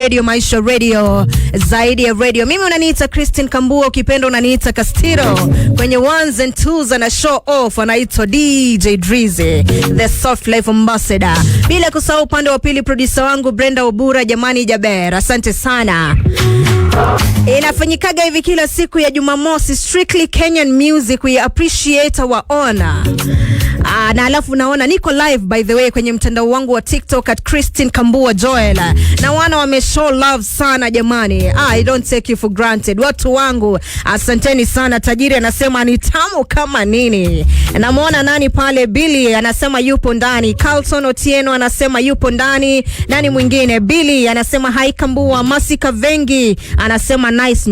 Radio Maisha Radio, zaidi ya radio. Mimi unaniita Christine Kambua, ukipenda unaniita Castiro. Kwenye ones and twos ana show off anaitwa DJ Drizzy, the soft life ambassador. Bila kusahau upande wa pili producer wangu Brenda Obura, jamani Jaber. Asante sana. Inafanyikaga hivi kila siku ya Jumamosi, Strictly Kenyan Music, we appreciate our honor. Na alafu naona niko live by the way kwenye mtandao wangu wa TikTok at Christine Kambua Joel. Na wana wame show love sana jamani. I don't take you for granted. Watu wangu, asanteni sana. Tajiri anasema ni tamu kama nini. Namuona nani pale, Billy anasema yupo ndani. Carlton Otieno anasema yupo ndani. Nani mwingine? Billy anasema hai Kambua. Masika Vengi anasema nice.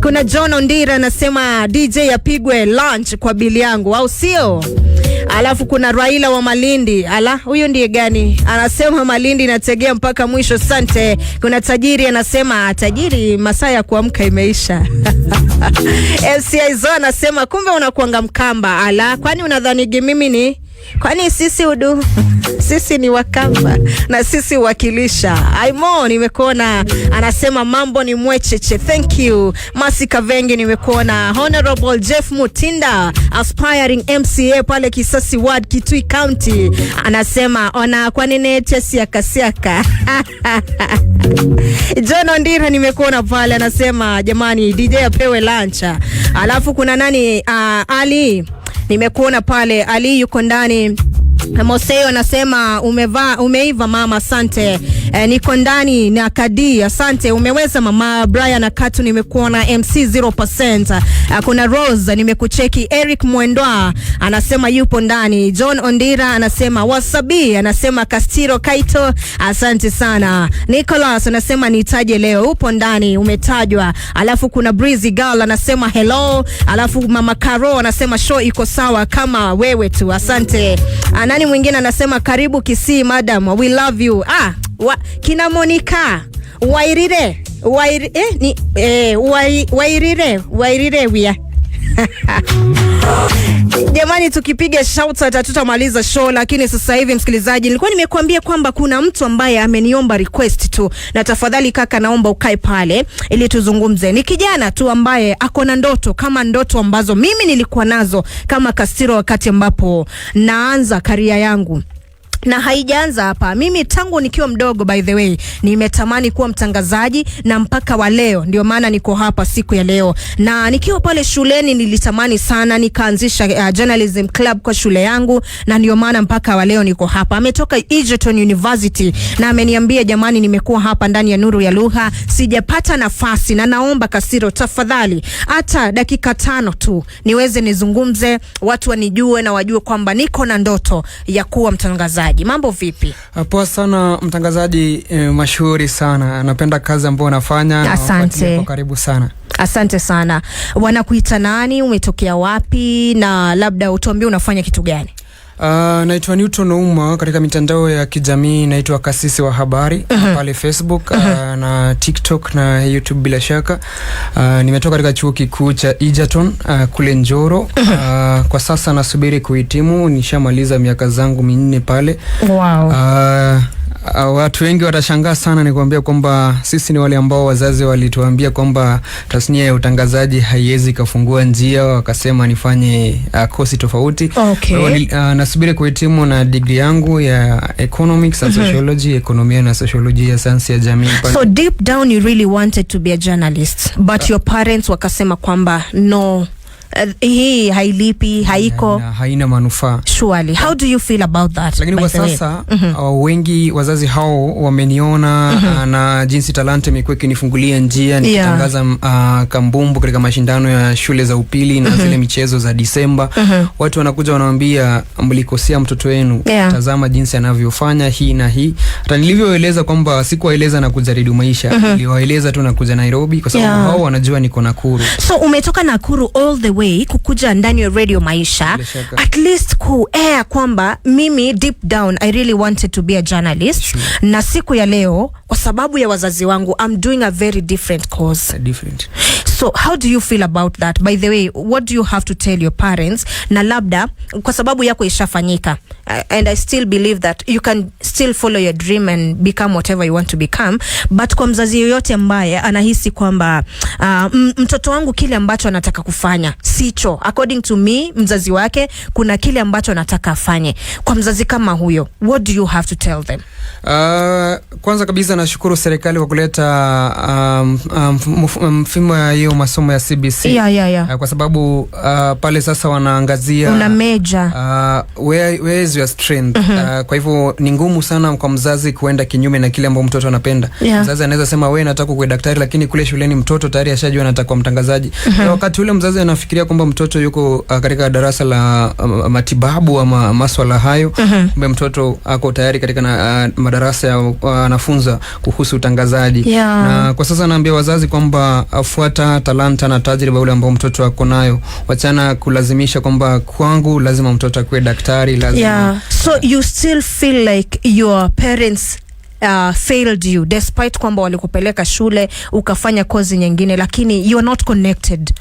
Kuna John Ondira anasema DJ apigwe lunch kwa Billy yangu, au sio? Alafu kuna Raila wa Malindi. Huyo ndiye gani? Anasema Malindi nategea mpaka mwisho. Sante. Kuna Tajiri anasema tajiri masaa ya kuamka imeisha. FCI Zo anasema kumbe unakuanga Mkamba. Kwani unadhani mimi ni? Kwani sisi udu? Sisi ni Wakamba na sisi wakilisha. Aimo nimekuona anasema mambo ni mwecheche. Thank you. Masika Vengi nimekuona. Honorable Jeff Mutinda, aspiring MCA pale Kisasi Ward, Kitui County, anasema ona kwani nete siaka. John Ondira nimekuona pale anasema jamani DJ apewe lunch. Alafu kuna nani? Ali nimekuona pale, Ali yuko ndani. Moseo anasema umeiva mama, asante. Niko ndani na Kadi, asante, umeweza mama. Brian Akatu nimekuona. MC 0%. Kuna Rose nimekucheki. Eric Mwendwa anasema yupo ndani. John Ondira anasema wasabi, anasema Castiro Kaito, asante sana. Nicholas anasema nitaje leo, upo ndani, umetajwa. Alafu kuna Breezy Girl anasema hello. Alafu mama Karo anasema show iko sawa kama wewe tu, asante. Nani mwingine anasema karibu Kisii madam, we love you. Kina Monica Wairire wia. Jamani tukipiga shout out tutamaliza show, lakini sasa hivi msikilizaji, nilikuwa nimekuambia kwamba kuna mtu ambaye ameniomba request tu, na tafadhali kaka naomba ukae pale ili tuzungumze. Ni kijana tu ambaye ako na ndoto kama ndoto ambazo mimi nilikuwa nazo kama Castiro wakati ambapo naanza career yangu. Na haijaanza hapa. Mimi tangu nikiwa mdogo by the way nimetamani kuwa mtangazaji, na mpaka wa leo ndio maana niko hapa siku ya leo. Na nikiwa pale shuleni nilitamani sana, nikaanzisha journalism club kwa shule yangu, na ndio maana mpaka wa leo niko hapa. Ametoka Egerton University na ameniambia jamani, nimekuwa hapa ndani ya Nuru ya Lugha sijapata nafasi, na naomba Castiro tafadhali hata dakika 5 tu niweze nizungumze, watu wanijue na wajue kwamba niko na ndoto ya kuwa mtangazaji. Mambo vipi? Poa sana mtangazaji, mashuhuri sana. Napenda kazi ambayo unafanya. Asante. Karibu sana. Asante sana. Wanakuita nani? Umetokea wapi? Na labda utuambie unafanya kitu gani? Naitwa Newton Ouma, katika mitandao ya kijamii naitwa Kasisi wa Habari pale Facebook na TikTok na YouTube bila shaka. Nimetoka katika chuo kikuu cha Egerton kule Njoro. Kwa sasa nasubiri kuhitimu, nishamaliza miaka zangu 4 pale. Wow. Watu wengi watashangaa sana nikwambia kwamba sisi ni wale ambao wazazi walituambia kwamba tasnia ya utangazaji haiwezi kufungua njia, wakasema nifanye kosi tofauti. Okay. Nasubiri kuhitimu na degree yangu ya economics and sociology, ekonomia na sociology ya sayansi ya jamii. So deep down you really wanted to be a journalist, but your parents wakasema kwamba no, hii hailipi, haiko, haina manufaa. Surely. How do you feel about that? Lakini kwa sasa wengi wazazi hao wameniona na jinsi talanta imekuwa ikinifungulia njia nikitangaza kambumbu katika mashindano ya shule za upili na zile michezo za Disemba. Watu wanakuja wanaambia mlikosea mtoto wenu, tazama jinsi anavyofanya hii na hii. Hata nilivyoeleza kwamba sikuwaeleza na kuja Radio Maisha, niliwaeleza tu na kuja Nairobi kwa sababu hao wanajua niko Nakuru. So umetoka Nakuru all the way kukuja ndani ya Radio Maisha, at least kuea kwamba mimi deep down I really wanted to be a journalist. Sure. Na siku ya leo kwa sababu ya wazazi wangu I'm doing a very different course. Different. So how do you feel about that? By the way, what do you have to tell your parents? Na labda kwa sababu yako ishafanyika, and I still believe that you can still follow your dream and become whatever you want to become, but kwa mzazi yoyote ambaye anahisi kwamba mtoto wangu kile ambacho anataka kufanya sicho, according to me, mzazi wake kuna kile ambacho anataka afanye, kwa mzazi kama huyo, what do you have to tell them? Kwanza kabisa nashukuru serikali kwa kuleta mfumo ya hiyo masomo ya CBC. Kwa sababu pale sasa wanaangazia una major where is your strength. Kwa hivyo ni ngumu sana kwa mzazi kuenda kinyume na kile ambacho mtoto anapenda. Mzazi anaweza sema wewe nataka kuwa daktari, lakini kule shuleni mtoto tayari ashajua anataka kuwa mtangazaji. Wakati ule mzazi anafikiria kwamba mtoto yuko katika darasa la matibabu ama masuala hayo, kumbe mtoto ako tayari katika madarasa ya anafunza kuhusu utangazaji. Na kwa sasa naambia wazazi kwamba afuata talanta na tajriba ule ambao mtoto wako nayo, wachana kulazimisha kwamba kwangu lazima mtoto akue daktari, lazima. So you still feel like your parents failed you despite kwamba walikupeleka shule ukafanya kozi nyingine, lakini you are not connected?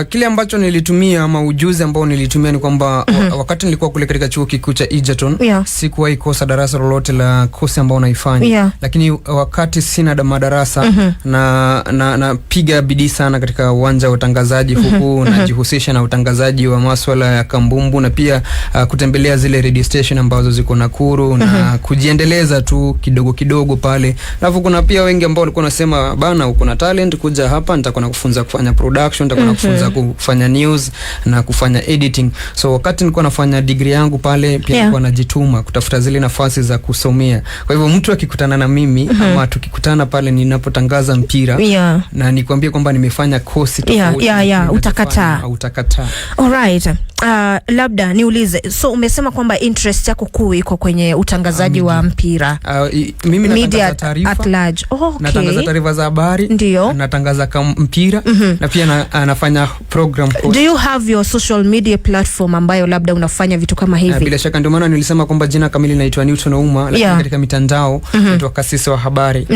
Kile ambacho nilitumia ama ujuzi ambao nilitumia ni kwamba wakati nilikuwa kule katika chuo kikuu cha Egerton, sikuwahi kosa darasa lolote la kozi ambao naifanya. Lakini wakati sina madarasa na piga bidii sana katika uwanja wa utangazaji huku najihusisha na utangazaji wa masuala ya kambumbu, na pia kutembelea zile radio station ambazo ziko Nakuru na kujiendeleza tu kidogo pale. Alafu kuna pia wengi ambao walikuwa nasema bana, uko na talent, kuja hapa nitakuwa nakufunza kufanya production, nitakuwa nakufunza kufanya news na kufanya editing. So wakati nilikuwa nafanya degree yangu pale pia nilikuwa najituma kutafuta zile nafasi za kusomea. Kwa hivyo mtu akikutana na mimi ama tukikutana pale ninapotangaza mpira na nikwambie kwamba nimefanya course tofauti, utakataa. Alright. Labda niulize, so umesema kwamba interest yako kuu iko kwenye utangazaji wa mpira. Mimi natangaza taarifa at large. Natangaza taarifa za habari, natangaza mpira, na pia anafanya program course. Do you have your social media platform ambayo labda unafanya vitu kama hivi? Bila shaka, ndio maana nilisema kwamba jina kamili naitwa Newton Ouma, lakini katika mitandao naitwa Kasisi wa Habari.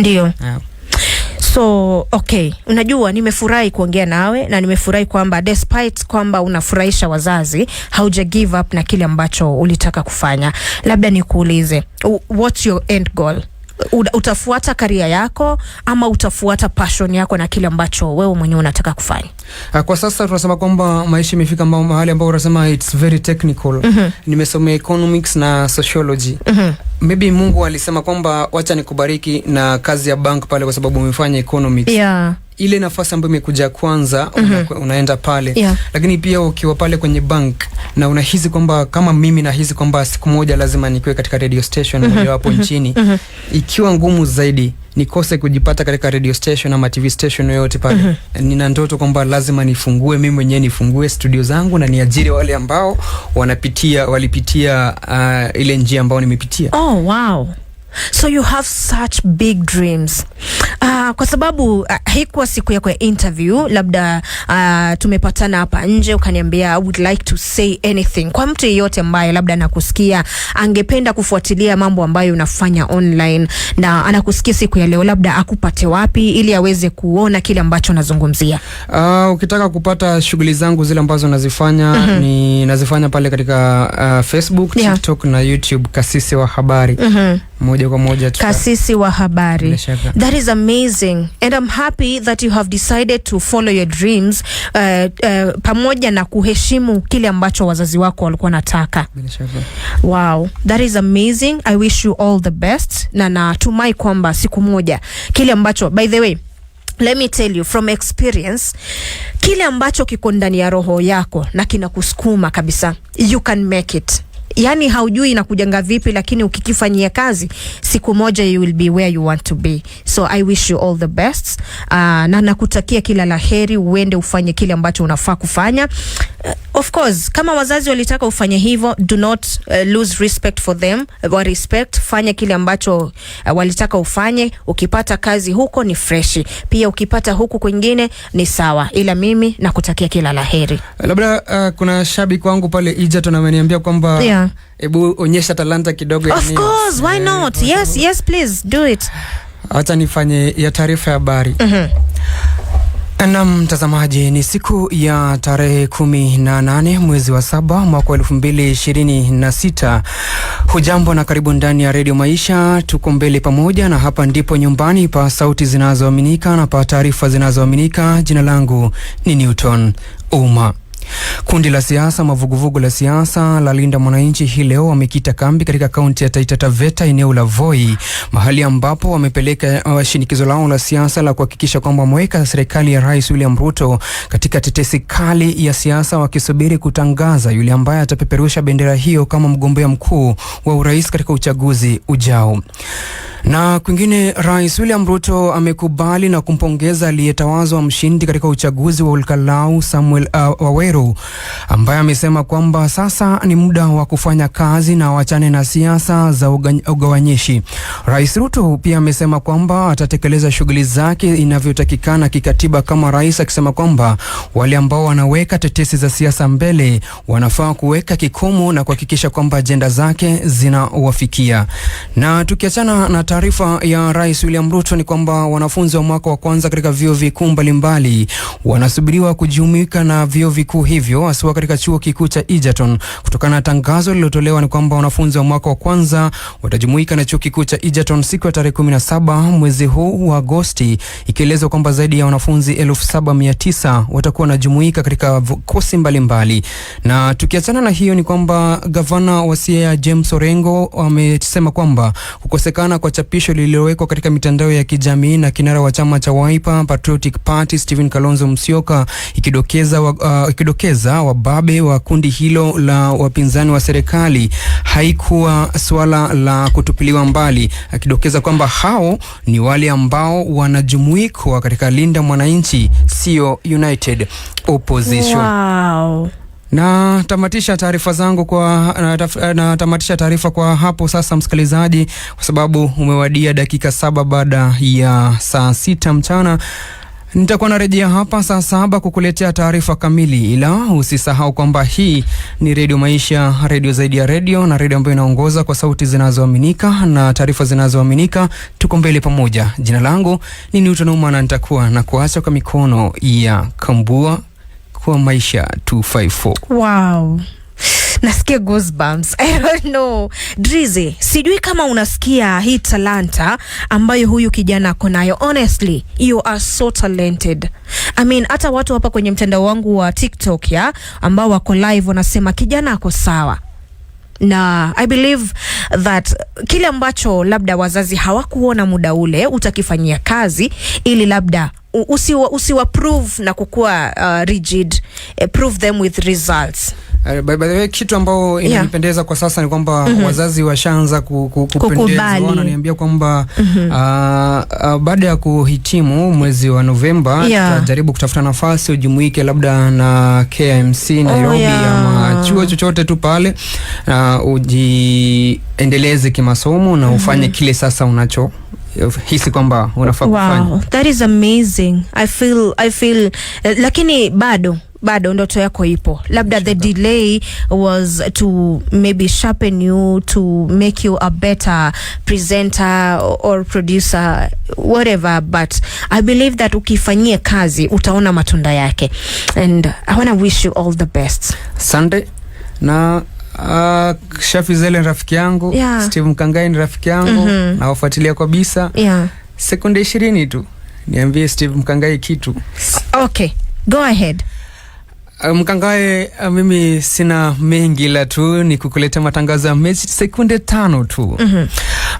So, okay. Unajua, nimefurahi kuongea nawe na nimefurahi kwamba despite kwamba unafurahisha wazazi, hauja give up na kile ambacho ulitaka kufanya. Labda nikuulize, what's your end goal? Utafuata career yako ama utafuata passion yako na kile ambacho wewe mwenyewe unataka kufanya? Kwa sasa tunasema kwamba maisha imefika mahali ambapo unasema it's very technical. Nimesomea economics na sociology. Maybe Mungu alisema kwamba wacha nikubariki na kazi ya bank pale kwa sababu umefanya economics. Ile nafasi ambayo imekuja kwanza unaenda pale. Lakini pia ukiwa pale kwenye bank na unahisi kwamba kama mimi nahisi kwamba siku moja lazima nikuwe katika radio station moja wapo nchini, ikiwa ngumu zaidi nikose kujipata katika radio station ama TV station yoyote pale. Nina ndoto kwamba lazima nifungue mimi mwenyewe, nifungue studio zangu na niajiri wale ambao walipitia ile njia ambao nimepitia. Oh wow. So you have such big dreams. Kwa sababu haikuwa siku yako ya interview, labda tumepatana hapa nje ukaniambia I would like to say anything. Kwa mtu yeyote ambaye labda anakusikia angependa kufuatilia mambo ambayo unafanya online na anakusikia siku ya leo, labda akupate wapi ili aweze kuona kile ambacho nazungumzia? Ukitaka kupata shughuli zangu zile ambazo nazifanya, ni nazifanya pale katika Facebook, TikTok na YouTube, Kasisi wa Habari. Moja kwa moja tu. Kasisi wa Habari. That is amazing, and I'm happy that you have decided to follow your dreams, pamoja na kuheshimu kile ambacho wazazi wako walikuwa nataka. Wow, that is amazing. I wish you all the best, na natumai kwamba siku moja kile ambacho, by the way, let me tell you from experience, kile ambacho kiko ndani ya roho yako na kinakusukuma kabisa, you can make it. Yani haujui inakujanga vipi, lakini ukikifanyia kazi siku moja you will be where you want to be. So I wish you all the best, na nakutakia kila laheri, uende ufanye kile ambacho unafaa kufanya. Of course, kama wazazi walitaka ufanye hivyo, do not lose respect for them. Wa respect, fanya kile ambacho walitaka ufanye. Ukipata kazi huko ni freshi, pia ukipata huku kwingine ni sawa, ila mimi nakutakia kila laheri. Labda kuna shabiki wangu pale Egerton ameniambia kwamba ebu onyesha talanta kidogo ya Of course, why not? Yes, please do it. Acha nifanye ya taarifa ya habari. Na mtazamaji, ni siku ya tarehe 18 mwezi wa 7 mwaka 2026. Hujambo na karibu ndani ya Radio Maisha. Tuko mbele pamoja, na hapa ndipo nyumbani pa sauti zinazoaminika na pa taarifa zinazoaminika. Jina langu ni Newton Uma. Kundi la siasa mavuguvugu la siasa la Linda Mwananchi hii leo wamekita kambi katika kaunti ya Taita Taveta, eneo la Voi, mahali ambapo wamepeleka shinikizo lao la siasa la kuhakikisha kwamba wameweka serikali ya Rais William Ruto katika tetesi kali ya siasa, wakisubiri kutangaza yule ambaye atapeperusha bendera hiyo kama mgombea mkuu wa urais katika uchaguzi ujao. Na kwingine, Rais William Ruto amekubali na kumpongeza aliyetawazwa mshindi katika uchaguzi wa Olkalau Samuel Waweru, ambaye amesema kwamba sasa ni muda wa kufanya kazi na wachane na siasa za ugawanyishi. Rais Ruto pia amesema kwamba atatekeleza shughuli zake inavyotakikana kikatiba kama rais, akisema kwamba wale ambao wanaweka tetesi za siasa mbele wanafaa kuweka kikomo na kuhakikisha kwamba ajenda zake zinawafikia. Na tukiachana na taarifa ya Rais William Ruto, ni kwamba wanafunzi wa mwaka wa kwanza katika vyuo vikuu mbalimbali wanasubiriwa kujumuika na vyuo vikuu hivyo, hasa katika chuo kikuu cha Egerton. Kutokana na tangazo lililotolewa, ni kwamba wanafunzi wa mwaka wa kwanza watajumuika na chuo kikuu cha Egerton siku ya tarehe 17 mwezi huu wa Agosti, ikielezwa kwamba zaidi ya wanafunzi 7900 watakuwa wanajumuika katika kosi mbalimbali. Na tukiachana na hiyo, ni kwamba gavana wa Siaya James Orengo amesema kwamba kukosekana kwa chapisho lililowekwa katika mitandao ya kijamii na kinara wa chama cha Wiper Patriotic Party Stephen Kalonzo Musyoka ikidokeza wababe wa kundi hilo la wapinzani wa serikali haikuwa swala la kutupiliwa mbali, akidokeza kwamba hao ni wale ambao wanajumuikwa katika Linda Mwananchi, sio United Opposition. Wow. Na tamatisha taarifa kwa hapo sasa, msikilizaji, kwa sababu umewadia dakika 7 baada ya saa 6 mchana. Nitakuwa narejea hapa saa 7 kukuletea taarifa kamili, ila usisahau kwamba hii ni Radio Maisha, radio zaidi ya radio, na radio ambayo inaongoza kwa sauti zinazoaminika na taarifa zinazoaminika. Tuko mbele pamoja. Jina langu ni Newton Uma, na nitakuwa na kuacha kwa mikono ya Kambua kwa Maisha 254. Wow. Nasikia goosebumps. I don't know. Drizzy, sijui kama unasikia hii talanta ambayo huyu kijana ako nayo. Honestly, you are so talented. I mean, hata watu hapa kwenye mtandao wangu wa TikTok ambao wako live wanasema kijana ako sawa. Na I believe that kile ambacho labda wazazi hawakuona muda ule utakifanyia kazi, ili labda usiwa prove na kukua rigid, prove them with results. By the way, kitu ambao inanipendeza kwa sasa ni kwamba wazazi washaanza kupendeza. Wananiambia kwamba baada ya kuhitimu mwezi wa Novemba tutajaribu kutafuta nafasi ujumuike labda na KMC Nairobi ama chuo chochote tu pale, ujiendeleze kimasomo na ufanye kile sasa unacho hisi kwamba unafaa kufanya. Wow, that is amazing. I feel lakini bado ndoto yako ipo. Labda the delay was to maybe sharpen you, to make you a better presenter or producer, whatever, but I believe that ukifanyia kazi utaona matunda yake, and I want to wish you all the best. Sunday na Shafi Zele rafiki yangu, Steve Mkangai ni rafiki yangu, na wafuatilia kwa bisa. Sekunde 20 tu niambie Steve Mkangai kitu. Okay, go ahead. Mkangai, mimi sina mengi, la tu ni kukuleta matangazo ya mechi sekunde 5 tu.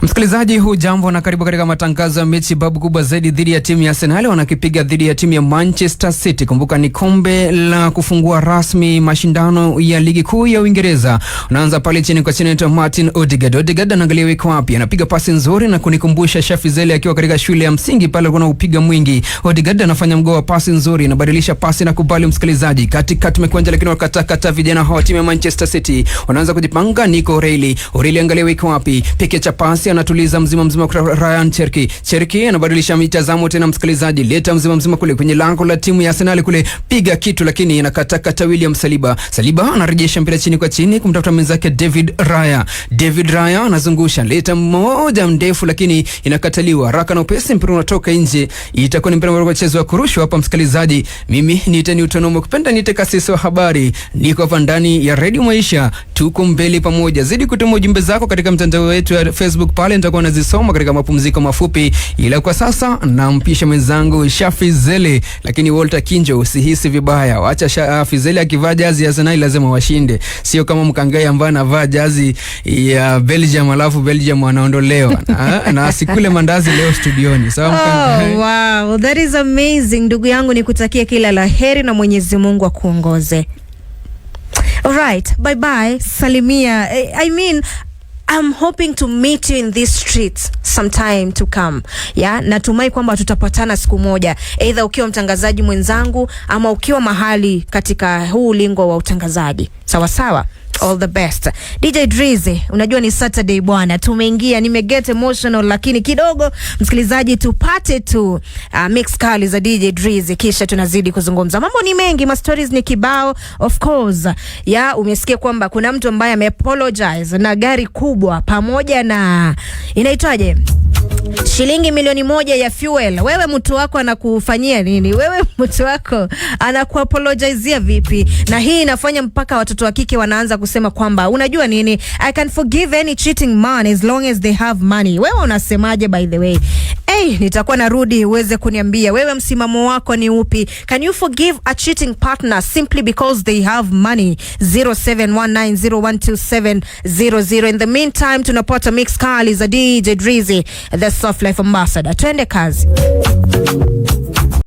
Msikilizaji, hujambo na karibu katika matangazo ya mechi babu kubwa zaidi dhidi ya timu ya Arsenal wanakipiga dhidi ya timu ya Manchester City. Kumbuka ni kombe la kufungua rasmi mashindano ya ligi kuu ya Uingereza. Unaanza pale chini kwa chini Martin Odegaard anaangalia wiko wapi, anapiga pasi nzuri na kunikumbusha Shafi Zele akiwa katika shule ya msingi pale alikuwa anapiga mwingi. Odegaard anafanya mguu wa pasi nzuri na badilisha pasi na kubali msikilizaji. Katikati mekwanja, lakini wakata vijana hawa timu ya Manchester City wanaanza kujipanga. Nico O'Reilly angalia wiko wapi, peke cha pasi anatuliza mzima kwa Ryan Cherki anabadilisha mitazamo tena, msikilizaji, leta mzima kule kwenye lango la timu ya Arsenal kule, piga kitu lakini inakata William Saliba anarejesha mpira chini kwa chini kumtafuta mwenzake David Raya anazungusha, leta moja mrefu lakini inakataliwa haraka na upesi, mpira unatoka nje. Itakuwa ni mpira wa mchezo wa kurushwa hapa, msikilizaji. Mimi ni Utonomo, kupenda niite kasisi wa habari, niko hapa ndani ya Radio Maisha, tuko mbele pamoja. Zidi kutuma ujumbe zako katika mtandao wetu wa Facebook, pale nitakuwa nazisoma katika mapumziko mafupi, ila kwa sasa nampisha mwenzangu Shafi Zele. Lakini Walter Kinjo, usihisi vibaya, wacha Shafi Zele akivaa jazi ya Arsenal lazima washinde, sio kama Mkangai ambaye anavaa jazi ya Belgium alafu Belgium wanaondolewa na asikule mandazi leo studioni. Sawa Mkangai? Wow, that is amazing. Ndugu yangu, nikutakia kila la heri na Mwenyezi Mungu akuongoze. Alright, bye bye. Salimia. I mean, I'm hoping to meet you in these streets sometime to come. Yeah, natumai kwamba tutapatana siku moja, either ukiwa mtangazaji mwenzangu ama ukiwa mahali katika huu ulingo wa utangazaji. Sawa sawa? All the best. DJ Drizzy, unajua ni Saturday bwana, tumeingia, nimeget emotional, lakini kidogo msikilizaji tupate tu mix kali za DJ Drizzy, kisha tunazidi kuzungumza. Mambo ni mengi, ma stories ni kibao of course. Ya umesikia kwamba kuna mtu ambaye ameapologize na gari kubwa pamoja na inaitwaje, shilingi milioni 1 ya fuel. Wewe mtu wako anakufanyia nini? Wewe mtu wako anakuapologizea vipi? Na hii inafanya mpaka watoto wa kike wanaanza kusema kwamba unajua nini, I can forgive any cheating man as long as they have money. Wewe unasemaje by the way? Nitakuwa narudi uweze kuniambia wewe msimamo wako ni upi. Can you forgive a cheating partner simply because they have money? 0719012700. In the meantime, tunapata mix kali za DJ Drizzy, the Soft Life Ambassador. Twende kazi.